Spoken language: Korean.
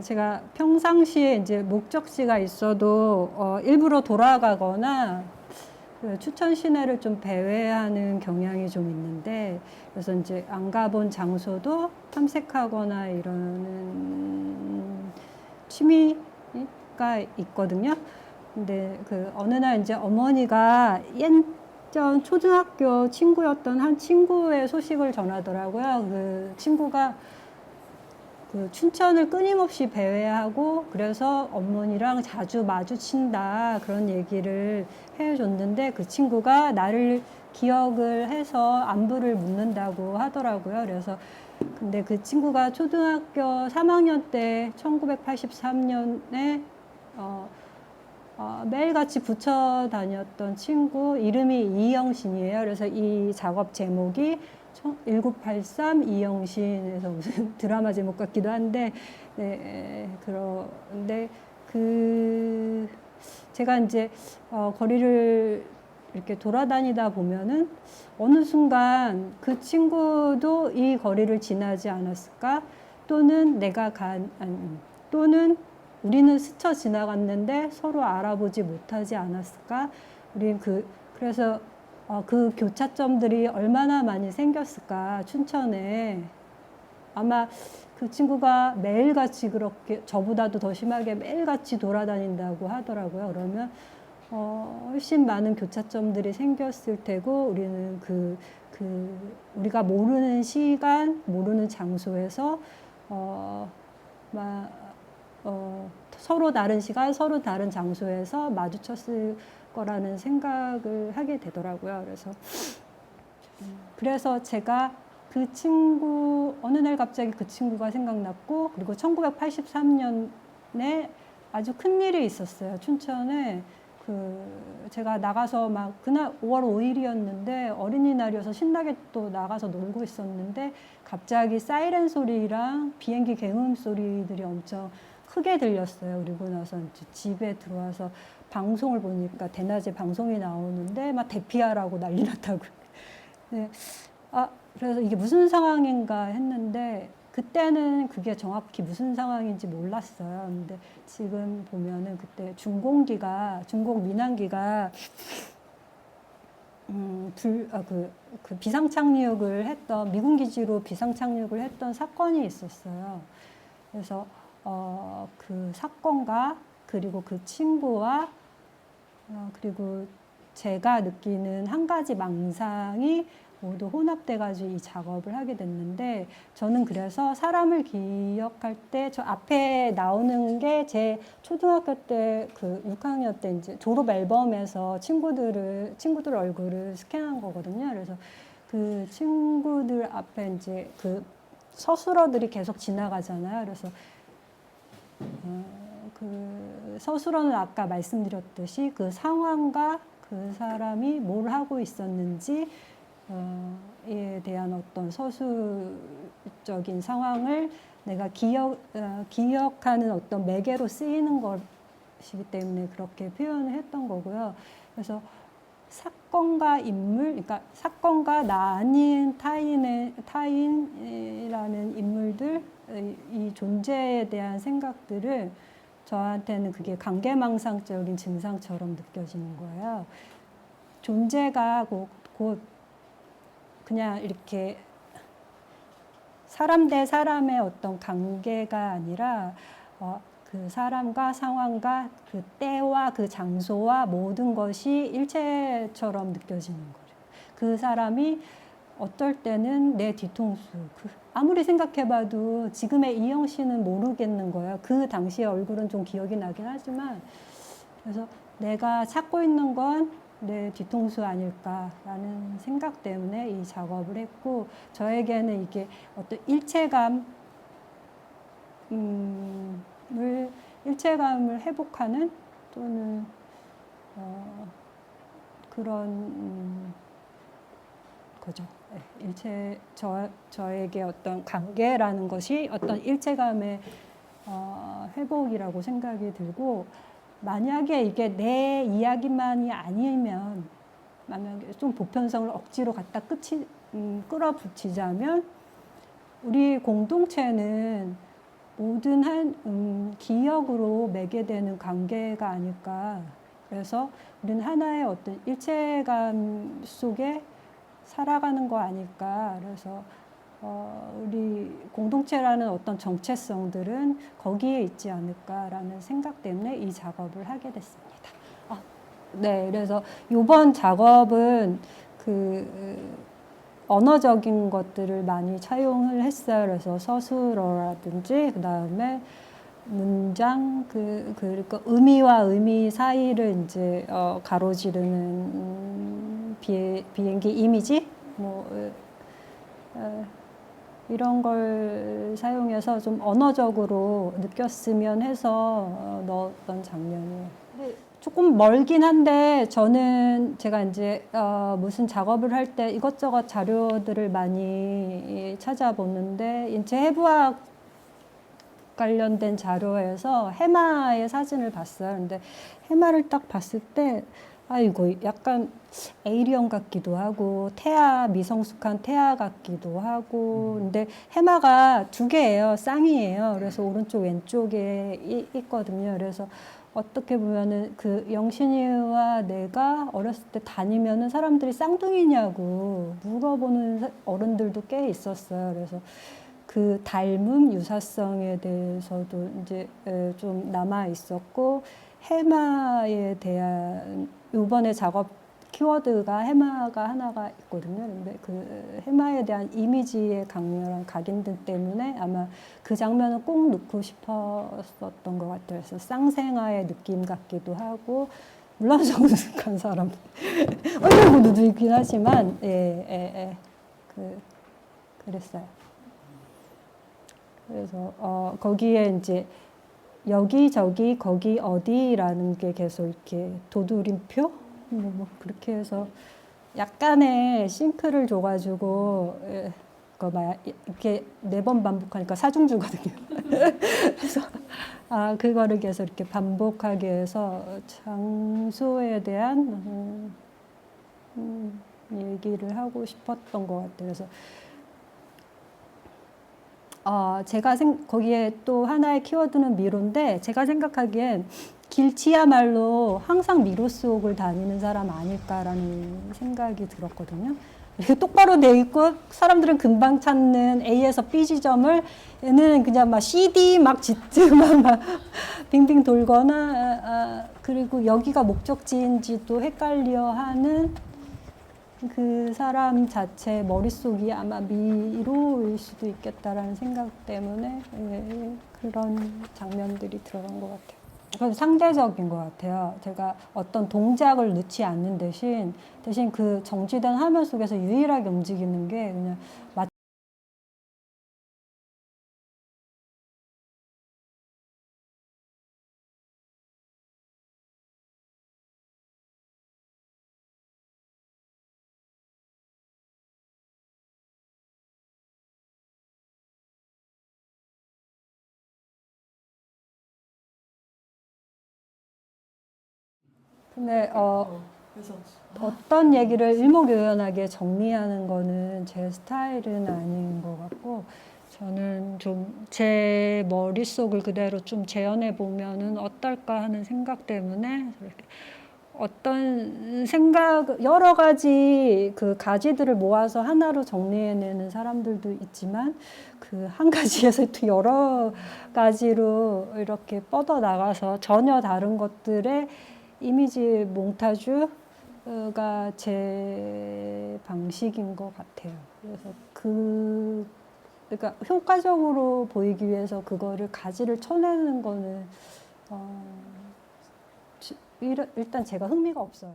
제가 평상시에 이제 목적지가 있어도 일부러 돌아가거나 그 추천 시내를 좀 배회하는 경향이 좀 있는데, 그래서 이제 안 가본 장소도 탐색하거나 이러는 취미가 있거든요. 근데 그 어느 날 이제 어머니가 예전 초등학교 친구였던 한 친구의 소식을 전하더라고요. 그 친구가 그 춘천을 끊임없이 배회하고 그래서 어머니랑 자주 마주친다 그런 얘기를 해줬는데, 그 친구가 나를 기억을 해서 안부를 묻는다고 하더라고요. 그래서 근데 그 친구가 초등학교 3학년 때 1983년에 매일같이 붙여 다녔던 친구 이름이 이영신이에요. 그래서 이 작업 제목이 1983 이영신에서 무슨 드라마 제목 같기도 한데, 네, 그런데 그 제가 이제 거리를 이렇게 돌아다니다 보면은 어느 순간 그 친구도 이 거리를 지나지 않았을까? 또는 또는 우리는 스쳐 지나갔는데 서로 알아보지 못하지 않았을까? 그래서 그 교차점들이 얼마나 많이 생겼을까, 춘천에. 아마 그 친구가 매일같이 그렇게, 저보다도 더 심하게 매일같이 돌아다닌다고 하더라고요. 그러면 훨씬 많은 교차점들이 생겼을 테고, 우리는 우리가 모르는 시간, 모르는 장소에서 서로 다른 시간, 서로 다른 장소에서 마주쳤을 거라는 생각을 하게 되더라고요. 그래서 제가 그 친구, 어느 날 갑자기 그 친구가 생각났고, 그리고 1983년에 아주 큰 일이 있었어요. 춘천에. 제가 나가서 그날 5월 5일이었는데 어린이날이어서 신나게 또 나가서 놀고 있었는데, 갑자기 사이렌 소리랑 비행기 개음 소리들이 엄청 크게 들렸어요. 그리고 나서 이제 집에 들어와서 방송을 보니까 대낮에 방송이 나오는데 막 대피하라고 난리 났다고. 네. 그래서 이게 무슨 상황인가 했는데, 그때는 그게 정확히 무슨 상황인지 몰랐어요. 근데 지금 보면은 그때 중공 민항기가 비상착륙을 했던, 미군 기지로 비상착륙을 했던 사건이 있었어요. 그래서 그 사건과 그리고 그 친구와 그리고 제가 느끼는 한 가지 망상이 모두 혼합돼가지고 이 작업을 하게 됐는데, 저는 그래서 사람을 기억할 때 저 앞에 나오는 게 제 초등학교 때 6학년 때 이제 졸업 앨범에서 친구들 얼굴을 스캔한 거거든요. 그래서 그 친구들 앞에 이제 그 서술어들이 계속 지나가잖아요. 그래서 그 서술어는 아까 말씀드렸듯이 그 상황과 그 사람이 뭘 하고 있었는지 에 대한 어떤 서술적인 상황을 내가 기억하는 어떤 매개로 쓰이는 것이기 때문에 그렇게 표현을 했던 거고요. 그래서 사건과 인물, 그러니까 사건과 나 아닌 타인이라는 인물들, 이 존재에 대한 생각들을 저한테는 그게 관계망상적인 증상처럼 느껴지는 거예요. 존재가 곧 그냥 이렇게 사람 대 사람의 어떤 관계가 아니라 그 사람과 상황과 그 때와 그 장소와 모든 것이 일체처럼 느껴지는 거죠. 그 사람이 어떨 때는 내 뒤통수, 아무리 생각해봐도 지금의 이영 씨는 모르겠는 거예요. 그 당시의 얼굴은 좀 기억이 나긴 하지만, 그래서 내가 찾고 있는 건 내 뒤통수 아닐까라는 생각 때문에 이 작업을 했고, 저에게는 이게 어떤 일체감을 회복하는, 또는 그런 거죠. 저에게 어떤 관계라는 것이 어떤 일체감의 회복이라고 생각이 들고, 만약에 이게 내 이야기만이 아니면, 만약에 좀 보편성을 억지로 갖다 끌어붙이자면, 우리 공동체는 모든 기억으로 매개되는 관계가 아닐까. 그래서 우리는 하나의 어떤 일체감 속에 살아가는 거 아닐까. 그래서 우리 공동체라는 어떤 정체성들은 거기에 있지 않을까라는 생각 때문에 이 작업을 하게 됐습니다. 네, 그래서 이번 작업은 언어적인 것들을 많이 차용을 했어요. 그래서 서술어라든지, 그 다음에 문장, 그러니까 의미와 의미 사이를 이제, 가로지르는 비행기 이미지? 이런 걸 사용해서 좀 언어적으로 느꼈으면 해서 넣었던 장면이에요. 조금 멀긴 한데 저는 제가 이제 무슨 작업을 할 때 이것저것 자료들을 많이 찾아보는데 인체 해부학 관련된 자료에서 해마의 사진을 봤어요. 근데 해마를 딱 봤을 때 이거 약간 에이리언 같기도 하고 미성숙한 태아 같기도 하고 근데 해마가 두 개예요. 쌍이에요. 그래서 오른쪽 왼쪽에 있거든요. 그래서 어떻게 보면은 영신이와 내가 어렸을 때 다니면은 사람들이 쌍둥이냐고 물어보는 어른들도 꽤 있었어요. 그래서 그 닮음 유사성에 대해서도 이제 좀 남아 있었고 해마에 대한 이번에 작업 키워드가 해마가 하나가 있거든요. 근데 그 해마에 대한 이미지의 강렬한 각인들 때문에 아마 그 장면을 꼭 넣고 싶었었던 것 같아요. 그래서 쌍생아의 느낌 같기도 하고 물론 성숙한 사람 얼굴도 있긴 하지만 그랬어요. 그래서 거기에 이제 여기저기 거기 어디라는 게 계속 이렇게 도돌림표 그렇게 해서 약간의 싱크를 줘가지고 이렇게 4번 반복하니까 사중주거든요. 그래서 그거를 계속 이렇게 반복하게 해서 장소에 대한 얘기를 하고 싶었던 것 같아요. 그래서 제가 거기에 또 하나의 키워드는 미로인데 제가 생각하기엔 길치야말로 항상 미로 속을 다니는 사람 아닐까라는 생각이 들었거든요. 이렇게 똑바로 돼 있고 사람들은 금방 찾는 A에서 B 지점을 얘는 그냥 막 CD 막 짓지만 막 빙빙 돌거나 그리고 여기가 목적지인지도 헷갈려 하는 그 사람 자체 머릿속이 아마 미로일 수도 있겠다라는 생각 때문에 그런 장면들이 들어간 것 같아요. 그건 상대적인 것 같아요. 제가 어떤 동작을 넣지 않는 대신 그 정지된 화면 속에서 유일하게 움직이는 게 그냥 근데 어떤 얘기를 일목요연하게 정리하는 거는 제 스타일은 아닌 것 같고 저는 좀 제 머릿속을 그대로 좀 재현해 보면은 어떨까 하는 생각 때문에 어떤 여러 가지 그 가지들을 모아서 하나로 정리해내는 사람들도 있지만 그 한 가지에서 또 여러 가지로 이렇게 뻗어 나가서 전혀 다른 것들의 이미지 몽타주가 제 방식인 것 같아요. 그래서 그러니까 효과적으로 보이기 위해서 그거를 가지를 쳐내는 거는 일단 제가 흥미가 없어요.